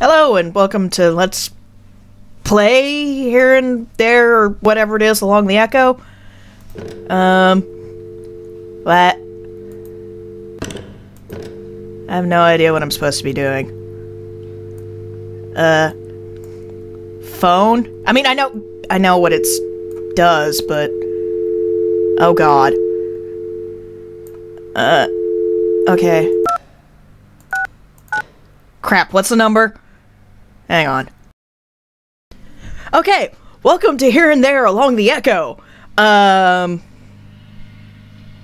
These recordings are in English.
Hello and welcome to Let's Play here and there or whatever it is along the Echo. What? I have no idea what I'm supposed to be doing. Phone? I mean, I know what it does, but... Oh god. Okay. Crap, what's the number? Hang on. Okay, welcome to Here and There Along the Echo.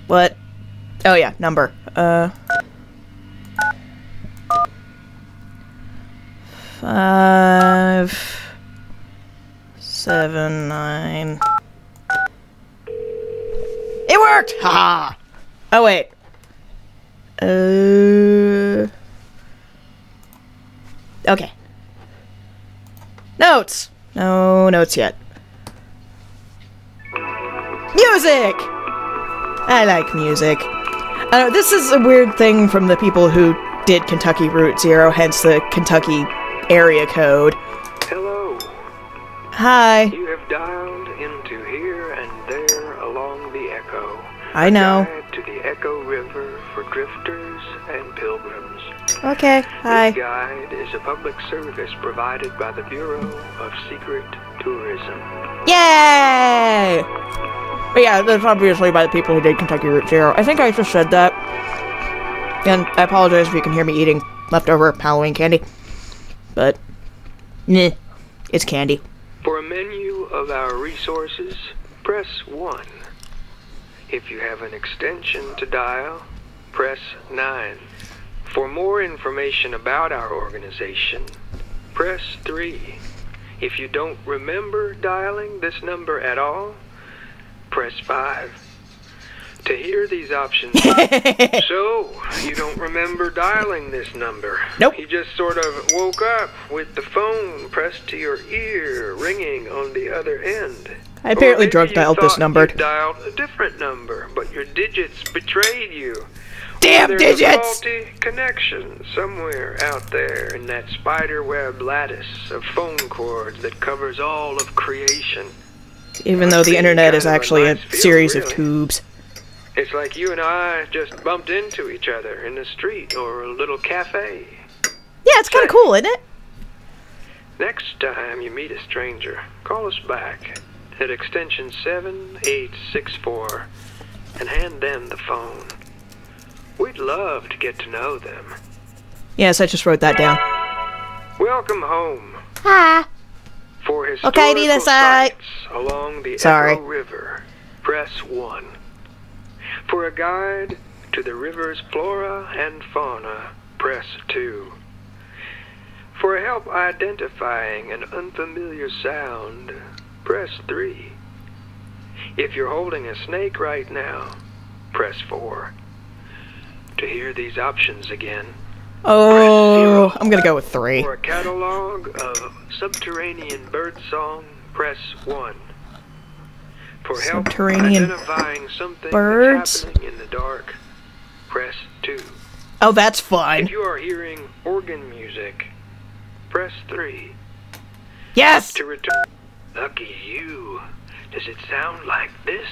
What? Oh yeah, number. 5, 7, 9. It worked! Ha! Oh wait. Okay. Notes! No notes yet. Music! I like music. This is a weird thing from the people who did Kentucky Route Zero, hence the Kentucky area code. Hello. Hi. You have dialed into Here and There Along the Echo. I know. Guide to the Echo River for drifters and pilgrims. Okay, hi. This guide is a public service provided by the Bureau of Secret Tourism. Yay! But yeah, that's obviously by the people who did Kentucky Route Zero. I think I just said that. And I apologize if you can hear me eating leftover Halloween candy. But, meh, it's candy. For a menu of our resources, press 1. If you have an extension to dial, press 9. For more information about our organization, press 3. If you don't remember dialing this number at all, press 5. To hear these options... So, you don't remember dialing this number? Nope. You just sort of woke up with the phone pressed to your ear, ringing on the other end. I apparently drug dialed this number. You dialed a different number, but your digits betrayed you. Damn There's digits! a faulty connection somewhere out there in that spider web lattice of phone cords that covers all of creation. Even though the internet is actually a series of tubes. It's like you and I just bumped into each other in the street or a little cafe. Yeah, it's kind of cool, isn't it? Next time you meet a stranger, call us back at extension 7864 and hand them the phone. We'd love to get to know them. Yes, I just wrote that down. Welcome home. Hi. For historical sites along the Echo River, press 1. For a guide to the river's flora and fauna, press 2. For help identifying an unfamiliar sound, press 3. If you're holding a snake right now, press 4. To hear these options again, oh, I'm gonna go with 3. For a catalog of subterranean birdsong, press 1. For help identifying something that's happening in the dark, press 2. Oh, that's fun. If you are hearing organ music, press 3. Yes! To return, lucky you. Does it sound like this?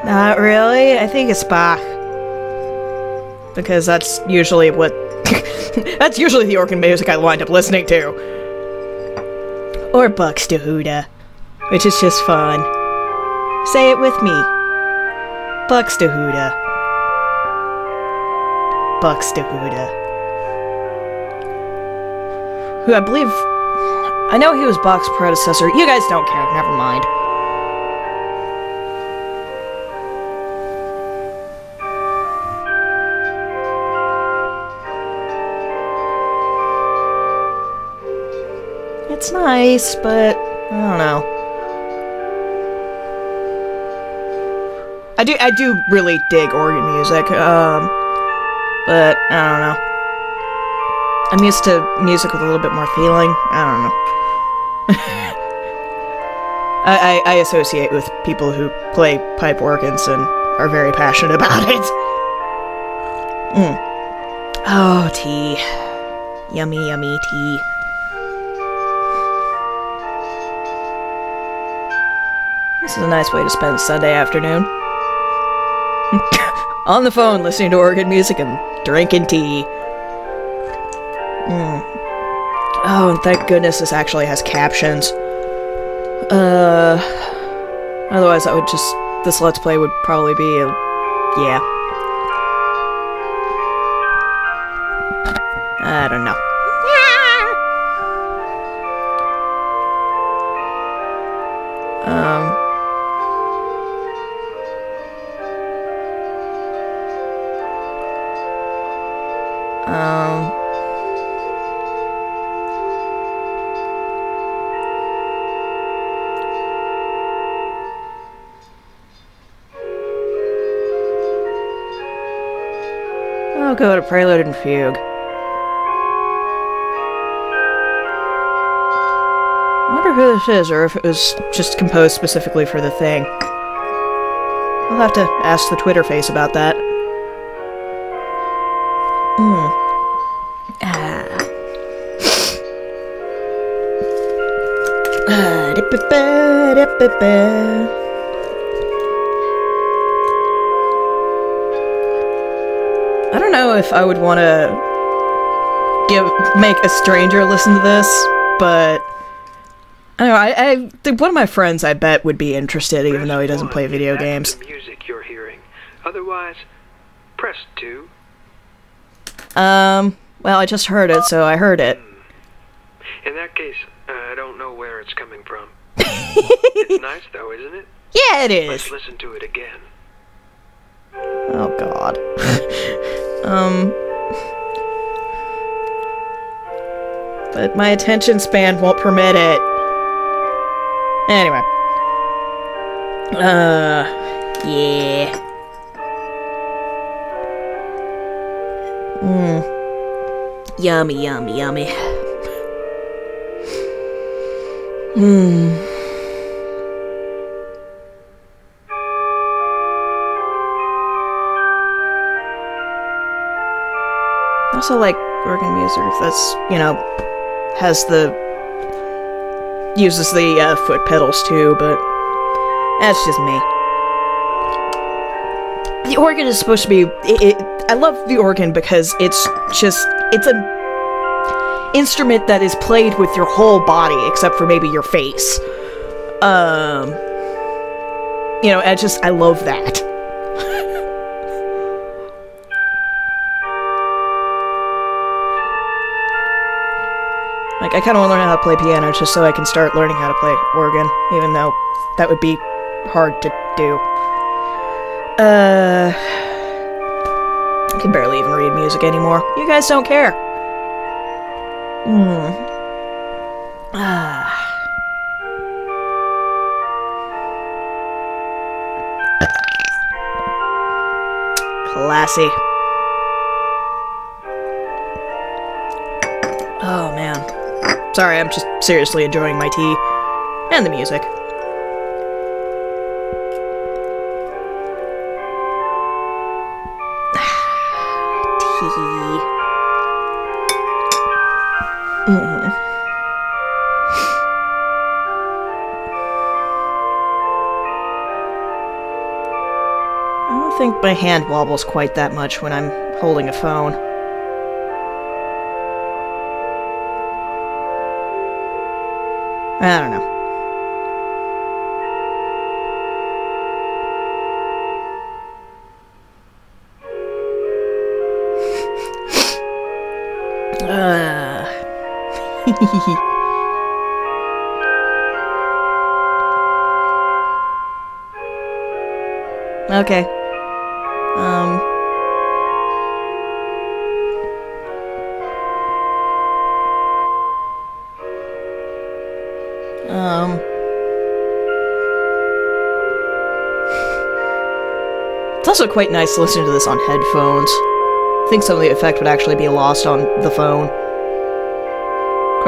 Not really. I think it's Bach. Because that's usually what... that's usually the organ music I wind up listening to. Or Buxtehude, which is just fun. Say it with me. Buxtehude. Buxtehude. Who I believe... I know he was Bach's predecessor. You guys don't care. Never mind. It's nice, but I don't know. I do really dig organ music, but I don't know. I'm used to music with a little bit more feeling. I don't know. I associate with people who play pipe organs and are very passionate about it. Oh, tea. Yummy, yummy tea. This is a nice way to spend Sunday afternoon. On the phone, listening to organ music and drinking tea. Oh, and thank goodness this actually has captions. Otherwise I would just... This Let's Play would probably be a... Yeah. I don't know. I'll go to Prelude and Fugue. I wonder who this is, or if it was just composed specifically for the thing. I'll have to ask the Twitter face about that. I don't know if I would want to make a stranger listen to this, but I don't know. One of my friends, I bet, would be interested, even though he doesn't play video games. The music you're hearing. Otherwise, press 2. Well, I just heard it, so I heard it. In that case, I don't know where it's coming from. It's nice, though, isn't it? Yeah, it is. Let's listen to it again. Oh, God. But my attention span won't permit it. Anyway. Yeah. Yummy, yummy, yummy. I also like organ music that's, you know, uses the foot pedals too, but that's just me. The organ is supposed to be, I love the organ because it's an instrument that is played with your whole body, except for maybe your face. You know, I love that. Like, I kind of want to learn how to play piano just so I can start learning how to play organ, even though that would be hard to do. I can barely even read music anymore. You guys don't care. Classy. Oh, man. Sorry, I'm just seriously enjoying my tea. And the music. Tea. I don't think my hand wobbles quite that much when I'm holding a phone. I don't know. Okay. It's also quite nice listening to this on headphones. I think some of the effect would actually be lost on the phone.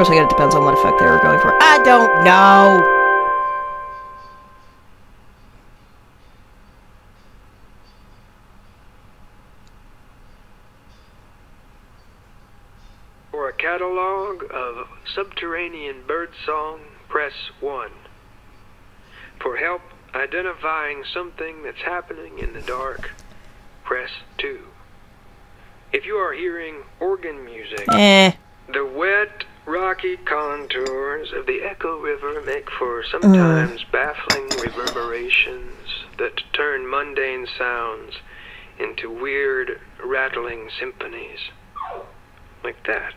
course, I guess it depends on what effect they were going for. I don't know! For a catalog of subterranean birdsong, press 1. For help identifying something that's happening in the dark, press 2. If you are hearing organ music, the wet, rocky contours of the Echo River make for sometimes baffling reverberations that turn mundane sounds into weird, rattling symphonies. Like that.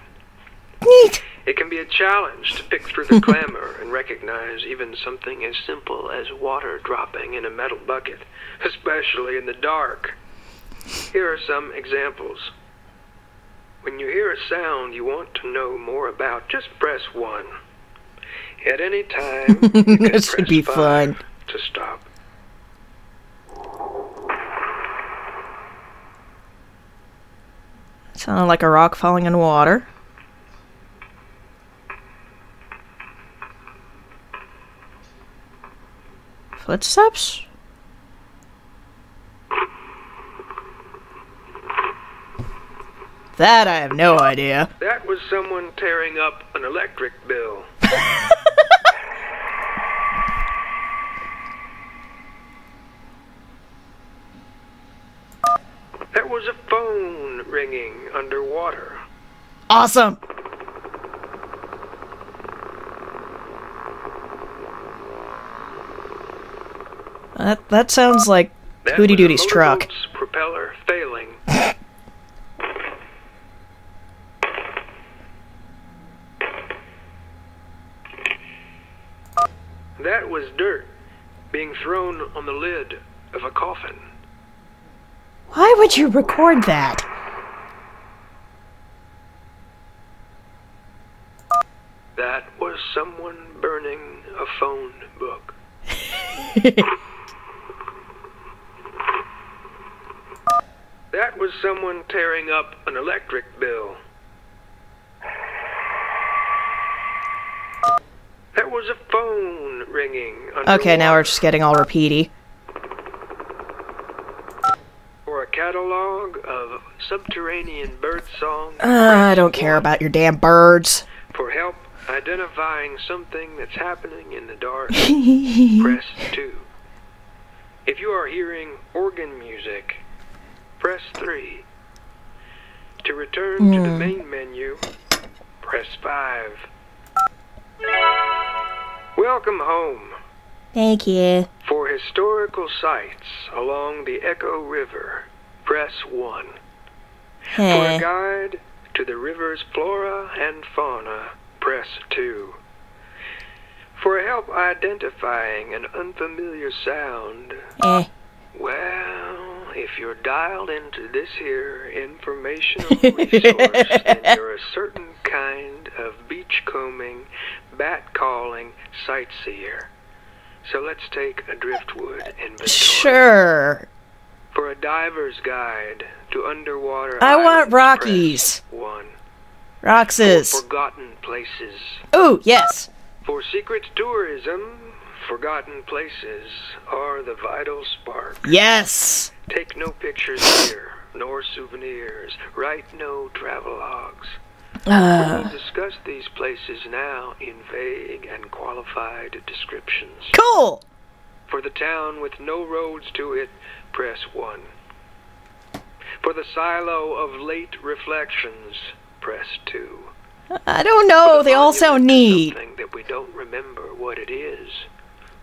Neat! It can be a challenge to pick through the clamor and recognize even something as simple as water dropping in a metal bucket, especially in the dark. Here are some examples. When you hear a sound you want to know more about, just press 1. At any time, you can This should press be 5 fun. to stop. Sounded like a rock falling in water. Footsteps? That I have no idea. That was someone tearing up an electric bill. That was a phone ringing underwater. Awesome! That sounds like That Hooty was a Dooty's truck. motorboat's propeller failing. That was dirt being thrown on the lid of a coffin. Why would you record that? That was someone burning a phone book. That was someone tearing up an electric bill. That was a phone ringing underwater. Okay, now we're just getting all repeaty. For a catalog of subterranean birdsong. I don't care about your damn birds. For help identifying something that's happening in the dark, press 2. If you are hearing organ music, press 3. To return to the main menu, press 5. Welcome home. Thank you. For historical sites along the Echo River, press 1. For a guide to the river's flora and fauna, press 2. For help identifying an unfamiliar sound, well, if you're dialed into this here informational resource, then you're a certain kind of beachcombing, bat-calling sightseer. So let's take a driftwood inventory. Sure. For a diver's guide to underwater I want islands, Rockies. press 1. Roxas. For forgotten places. Ooh, yes. For secret tourism, forgotten places are the vital spark. Yes. Take no pictures here, nor souvenirs. Write no travelogues. We'll discuss these places now in vague and qualified descriptions. Cool. For the town with no roads to it, press 1. For the silo of late reflections, press 2. I don't know. They all sound neat. Something that we don't remember what it is,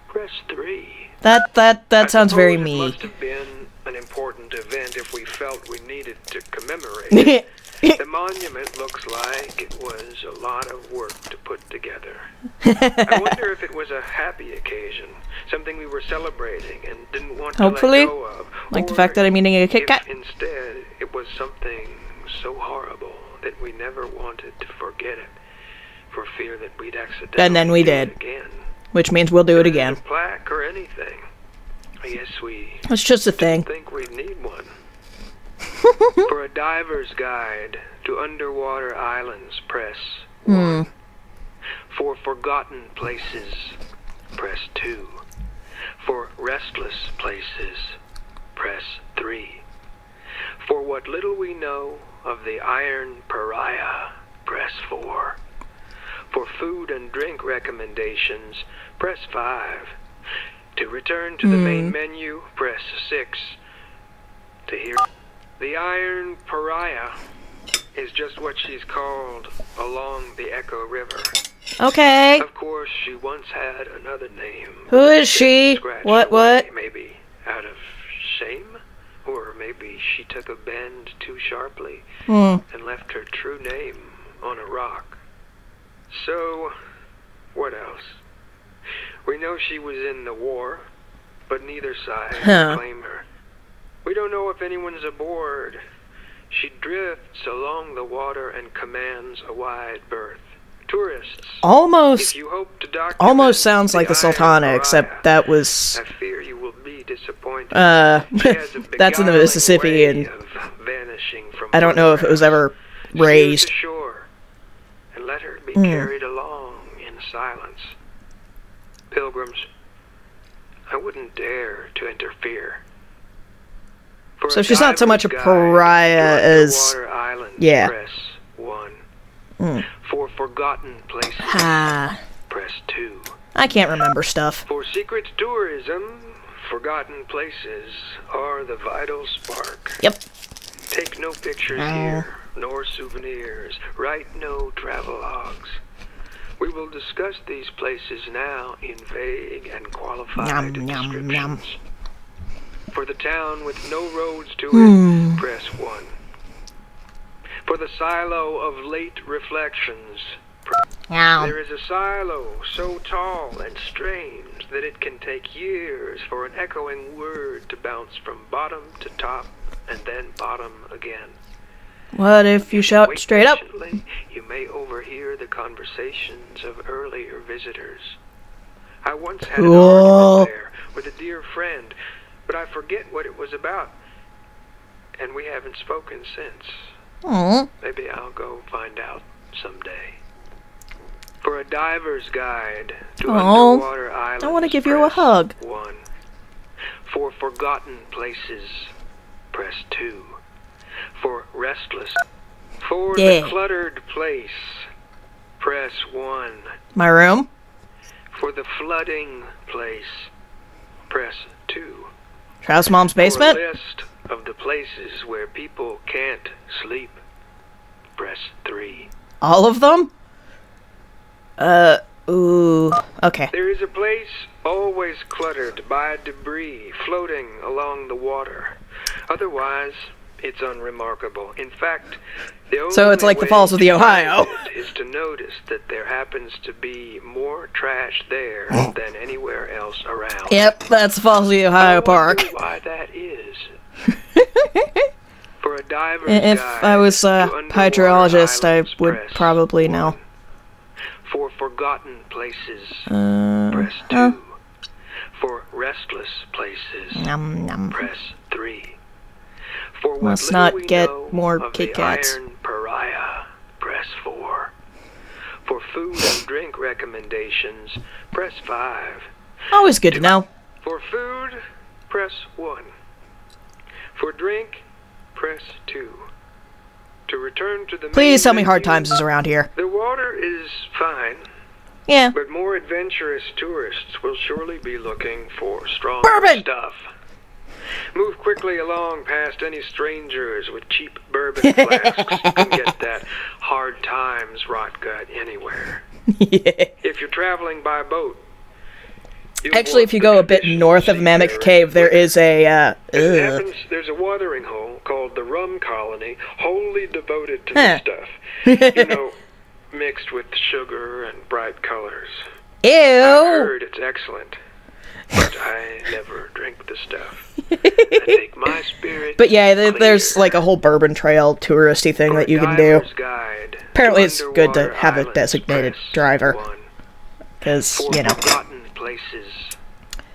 press 3. That sounds very It me. must have been an important event if we felt we needed to commemorate it. The monument looks like it was a lot of work to put together. I wonder if it was a happy occasion, something we were celebrating and didn't want to Hopefully. let go of. Like the or fact that I'm eating a Kit Kat. if instead it was something so horrible that we never wanted to forget it, for fear that we'd accidentally And then we do did. it again. Which means we'll do it again. A plaque or anything. I guess we It's just a thing. didn't think we'd need one. For a diver's guide to underwater islands, press 1. For forgotten places, press 2. For restless places, press 3. For what little we know of the Iron Pariah, press 4. For food and drink recommendations, press 5. To return to the main menu, press 6. To hear the Iron Pariah is just what she's called along the Echo River. Okay. Of course, she once had another name. Who is she? What? Maybe out of shame? Or maybe she took a bend too sharply and left her true name on a rock. So, what else? We know she was in the war, but neither side can claim her. We don't know if anyone's aboard. She drifts along the water and commands a wide berth. Tourists, Almost if you hope to document almost sounds like the Sultana, Iron except Pariah, that was I fear you will be disappointed. that's in the Mississippi, and I don't know if it was ever raised. To shore and let her be carried along in silence. Pilgrims, I wouldn't dare to interfere. For So a she's not so much a diver's pariah guide to as underwater islands, yeah. press 1. For forgotten places, press 2. I can't remember stuff. For secret tourism, forgotten places are the vital spark. Yep. Take no pictures here, nor souvenirs. Write no travelogues. We will discuss these places now in vague and qualified descriptions. For the town with no roads to it, press 1. For the silo of late reflections, there is a silo so tall and strange that it can take years for an echoing word to bounce from bottom to top and then bottom again. What if you shout Wait straight up? patiently, you may overhear the conversations of earlier visitors. I once had an argument there with a dear friend, but I forget what it was about, and we haven't spoken since. Maybe I'll go find out someday. For a diver's guide to underwater islands, I want to give you a press hug. 1. For forgotten places, press 2. For restless, for the cluttered place, press 1. My room? For the flooding place, press 2. Trouse Mom's basement? For a list of the places where people can't sleep, press 3. All of them? Ooh. Okay. There is a place always cluttered by debris floating along the water. Otherwise, it's unremarkable. In fact, the only So it's like the Falls of the Ohio. is to notice that there happens to be more trash there than anywhere else around. Yep, that's the Falls of the Ohio Park. I wonder why that is. For a diver's If guide I was to a underwater hydrologist, I islands, would press probably 1. know. For forgotten places, press 2. For restless places, press 3. For what Must little not we get know more of Kit the Kats. Iron Pariah, press 4. For food and drink recommendations, press 5. Always good to know. For food, press 1. For drink, press 2. To return to the Please main tell me Hard menu, Times is around here. The water is fine, Yeah. but more adventurous tourists will surely be looking for strong Bourbon! stuff. Move quickly along past any strangers with cheap bourbon flasks and get that Hard Times rot gut anywhere. Yeah. If you're traveling by boat, Actually, if you go a bit north of Mammoth Cave, there is a, there's a watering hole called the Rum Colony, wholly devoted to this stuff. You know, mixed with sugar and bright colors. Ew! I've heard it's excellent, but I never drink the stuff. I take my spirit. But yeah, there's like a whole bourbon trail touristy thing that you can do. Apparently it's good to have a designated driver. Because, you know. Places,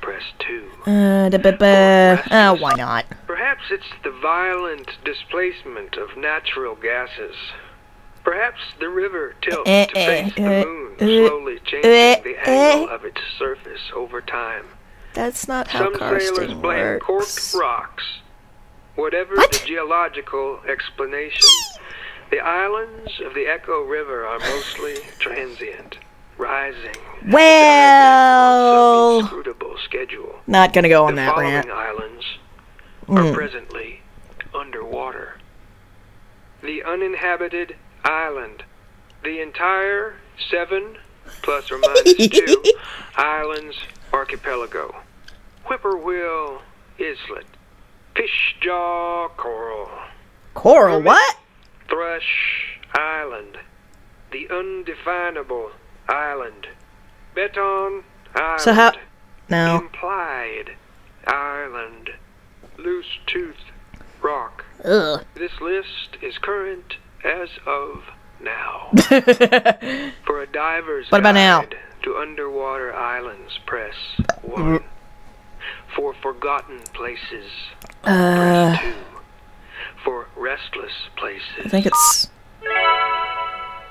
press 2. Why not? Perhaps it's the violent displacement of natural gases. Perhaps the river tilts to face the moon, slowly changing the angle of its surface over time. That's not how Some sailors karsting blame corked works. rocks. Whatever What? the geological explanation, the islands of the Echo River are mostly transient, rising and Well, diving on some inscrutable schedule. not gonna go on The that following rant. islands are presently underwater. The uninhabited island. The entire 7 plus or minus 2 islands archipelago. Whippoorwill Islet. Fishjaw Coral. Coral, what? Thrush Island. The Undefinable Island. Beton Island. So how? No. Implied Island. Loose Tooth Rock. Ugh. This list is current as of now. For a diver's What about now? guide to underwater islands, press 1. For forgotten places, press 2. For restless places. I think it's.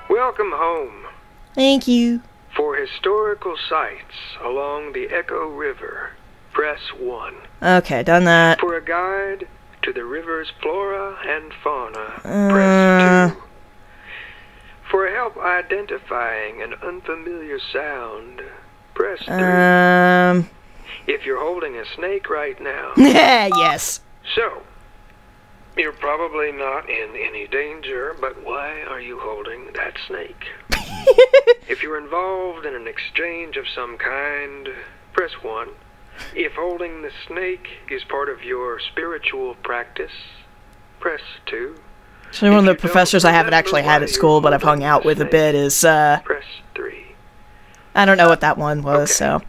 Welcome home. Thank you. For historical sites along the Echo River, press 1. Okay, done that. For a guide to the river's flora and fauna, press 2. For help identifying an unfamiliar sound, press 3. If you're holding a snake right now, Yes. so, you're probably not in any danger, but why are you holding that snake? If you're involved in an exchange of some kind, press 1. If holding the snake is part of your spiritual practice, press 2. So one of the professors I haven't actually had at school, but I've hung out with a bit is, Press 3. I don't know what that one was, Okay. so.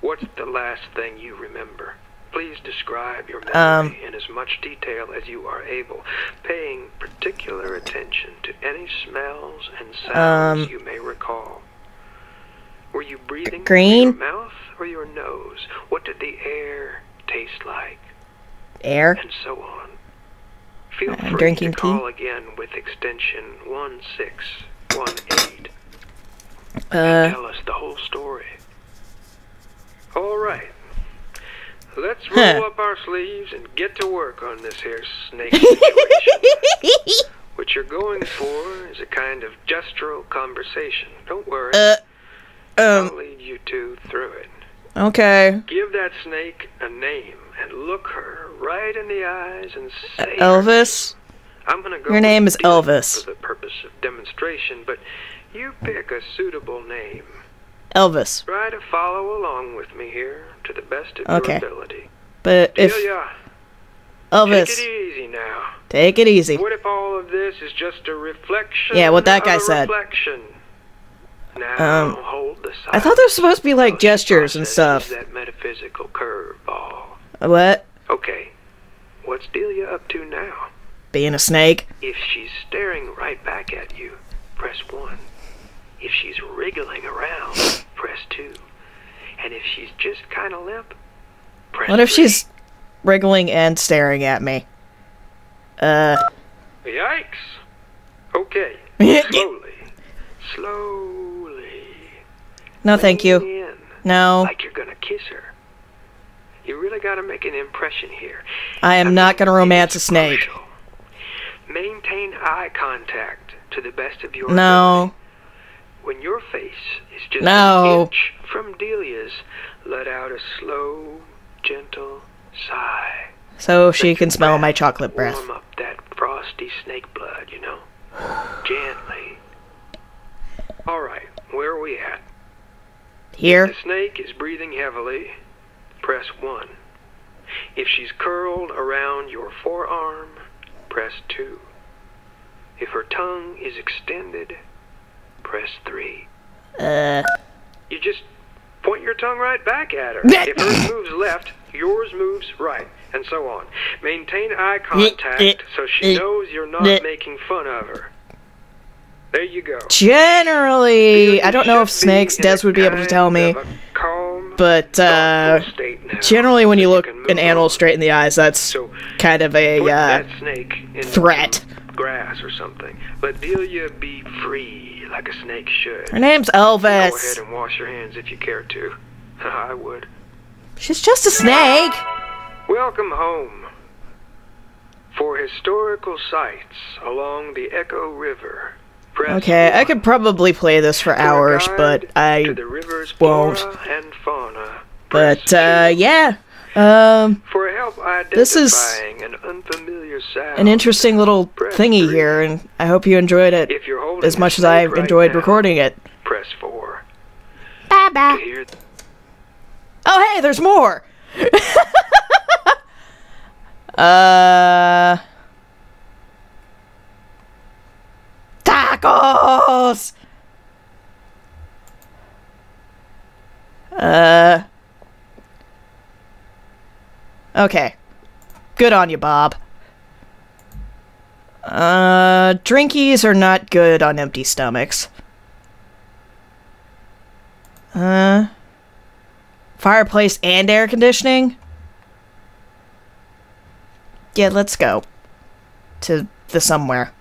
What's the last thing you remember? Please describe your memory in as much detail as you are able, paying particular attention to any smells and sounds you may recall. Were you breathing green? through your mouth or your nose? What did the air taste like? Air? And so on. Feel I'm free drinking to tea. call again with extension 1618. Uh, Tell us the whole story. All right. Let's roll up our sleeves and get to work on this here snake situation. What you're going for is a kind of gestural conversation. Don't worry. I'll lead you two through it. Okay. Give that snake a name and look her right in the eyes and say her Elvis? name. I'm gonna go Your name with is Dylan Elvis. for the purpose of demonstration, but you pick a suitable name. Elvis. Try to follow along with me here to the best of Okay. your ability. But if Delia, Elvis, take it easy now. take it easy. What if all of this is just a reflection? Yeah, what that guy of a said. Reflection? Now hold the I thought there was supposed to be like Those gestures and processes, stuff. That metaphysical curveball. What? Okay, what's Delia up to now? Being a snake? If she's staring right back at you, press 1. If she's wriggling around, press 2. And if she's just kind of limp, press What if 3. she's wriggling and staring at me? Yikes! Okay, slowly. Slowly. No, thank you. Lean in, No, like you're gonna kiss her. You really gotta make an impression here. I am not gonna romance a It's snake. crucial. Maintain eye contact to the best of your No. ability. When your face is just No. an inch from Delia's, let out a slow, gentle sigh. So she Let can your smell my chocolate breath. Warm up that frosty snake blood, you know. Gently. All right, where are we at? Here? The snake is breathing heavily. Press 1. If she's curled around your forearm, press 2. If her tongue is extended, press 3. You just point your tongue right back at her. If hers moves left, yours moves right, and so on. Maintain eye contact so she knows you're not making fun of her. There you go. Generally, I don't know if snakes, Des would be able to tell me, but generally when you look an animal straight in the eyes, that's kind of a threat. grass or something. But Delia be free like a snake should. Her name's Go ahead Elvis. and wash your hands if you care to. I would. She's just a snake. Welcome home. For historical sites along the Echo River, press Okay, I 1. could probably play this for For a hours, guide but to I the river's won't. flora and fauna, But, press 2. yeah. For help This is identifying an unfamiliar sound, an interesting little press thingy 3. here, and I hope you enjoyed it If you're holding as much a as I snake right enjoyed now, recording it. press 4. Bye To bye. hear Oh, hey, there's more! Tacos! Okay. Good on you, Bob. Drinkies are not good on empty stomachs. Fireplace and air conditioning? Yeah, let's go. To the somewhere.